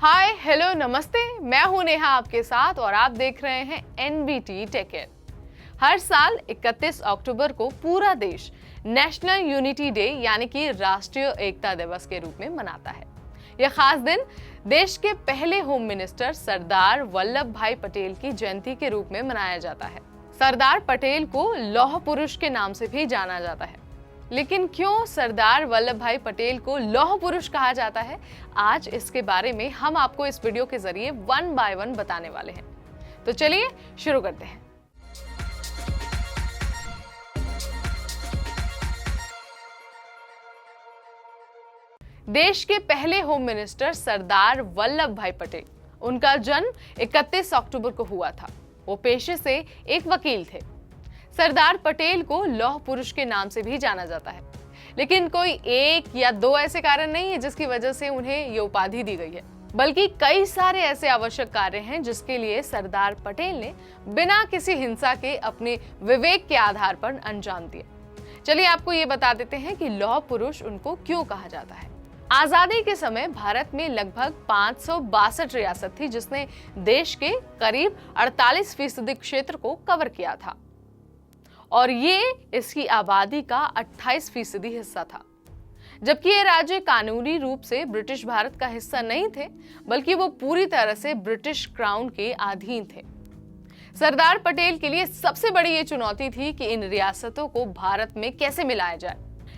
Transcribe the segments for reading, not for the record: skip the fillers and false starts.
Hi hello नमस्ते, मैं हूं नेहा आपके साथ और आप देख रहे हैं एनबीटी टेक। हर साल 31 अक्टूबर को पूरा देश नेशनल यूनिटी डे यानी कि राष्ट्रीय एकता दिवस के रूप में मनाता है। यह खास दिन देश के पहले होम मिनिस्टर सरदार वल्लभ भाई पटेल की जयंती के रूप में मनाया जाता है। सरदार पटेल को लौह पुरुष के नाम से भी जाना जाता है। लेकिन क्यों सरदार वल्लभ भाई पटेल को लौह पुरुष कहा जाता है, आज इसके बारे में हम आपको इस वीडियो के जरिए वन बाय वन बताने वाले हैं। तो चलिए शुरू करते हैं। देश के पहले होम मिनिस्टर सरदार वल्लभ भाई पटेल, उनका जन्म 31 अक्टूबर को हुआ था। वो पेशे से एक वकील थे। सरदार पटेल को लौह पुरुष के नाम से भी जाना जाता है, लेकिन कोई एक या दो ऐसे कारण नहीं है जिसकी वजह से उन्हें ये उपाधि दी गई है, बल्कि कई सारे ऐसे आवश्यक कार्य हैं जिसके लिए सरदार पटेल ने बिना किसी हिंसा के अपने विवेक के आधार पर अंजाम दिया। चलिए आपको ये बता देते हैं कि लौह पुरुष उनको क्यों कहा जाता है। आजादी के समय भारत में लगभग 562 रियासत थी, जिसने देश के करीब 48% क्षेत्र को कवर किया था और ये इसकी आबादी का 28% हिस्सा था। जबकि ये राज्य कानूनी रूप से ब्रिटिश भारत का हिस्सा नहीं थे, बल्कि वो पूरी तरह से ब्रिटिश क्राउन के अधीन थे। सरदार पटेल के लिए सबसे बड़ी ये चुनौती थी कि इन रियासतों को भारत में कैसे मिलाया जाए।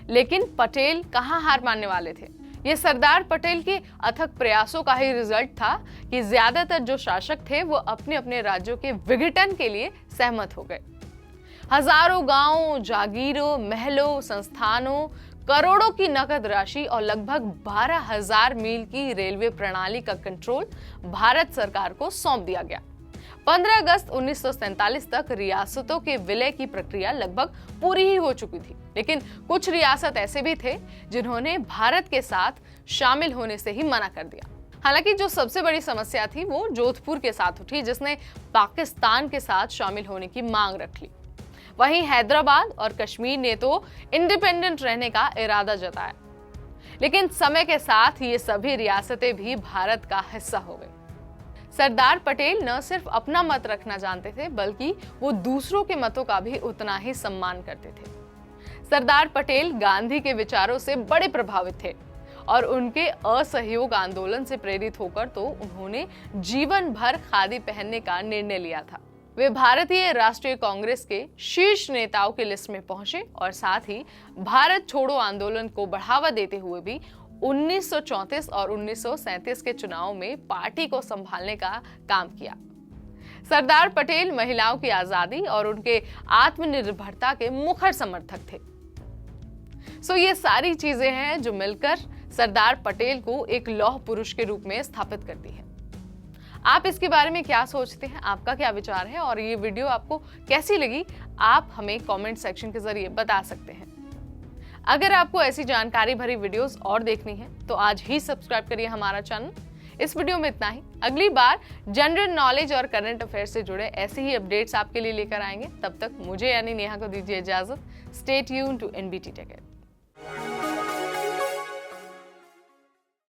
लेकिन पटेल कहाँ हार मानने वाले थे। ये सरदार पटेल के अथक प्रयासों का ही रिजल्ट था कि ज्यादातर जो शासक थे वो अपने अपने राज्यों के विघटन के लिए सहमत हो गए। हजारों गांवों, जागीरों, महलों, संस्थानों, करोड़ों की नकद राशि और लगभग 12,000 मील की रेलवे प्रणाली का कंट्रोल भारत सरकार को सौंप दिया गया। 15 अगस्त 1947 तक रियासतों के विलय की प्रक्रिया लगभग पूरी ही हो चुकी थी, लेकिन कुछ रियासत ऐसे भी थे जिन्होंने भारत के साथ शामिल होने से ही मना कर दिया। हालांकि जो सबसे बड़ी समस्या थी वो जोधपुर के साथ उठी, जिसने पाकिस्तान के साथ शामिल होने की मांग रख ली। वहीं हैदराबाद और कश्मीर ने तो इंडिपेंडेंट रहने का इरादा जताया, लेकिन समय के साथ ये सभी रियासतें भी भारत का हिस्सा हो गई। सरदार पटेल न सिर्फ अपना मत रखना जानते थे, बल्कि वो दूसरों के मतों का भी उतना ही सम्मान करते थे। सरदार पटेल गांधी के विचारों से बड़े प्रभावित थे और उनके असहयोग आंदोलन से प्रेरित होकर तो उन्होंने जीवन भर खादी पहनने का निर्णय लिया था। वे भारतीय राष्ट्रीय कांग्रेस के शीर्ष नेताओं की लिस्ट में पहुंचे और साथ ही भारत छोड़ो आंदोलन को बढ़ावा देते हुए भी 1934 और 1937 के चुनाव में पार्टी को संभालने का काम किया। सरदार पटेल महिलाओं की आजादी और उनके आत्मनिर्भरता के मुखर समर्थक थे। ये सारी चीजें हैं जो मिलकर सरदार पटेल को एक लौह पुरुष के रूप में स्थापित करती है। आप इसके बारे में क्या सोचते हैं, आपका क्या विचार है और ये वीडियो आपको कैसी लगी, आप हमें कमेंट सेक्शन के जरिए बता सकते हैं। अगर आपको ऐसी जानकारी भरी वीडियोस और देखनी है तो आज ही सब्सक्राइब करिए हमारा चैनल। इस वीडियो में इतना ही। अगली बार जनरल नॉलेज और करंट अफेयर से जुड़े ऐसे ही अपडेट्स आपके लिए लेकर आएंगे। तब तक मुझे यानी नेहा को दीजिए इजाजत। Stay tuned to NBT take.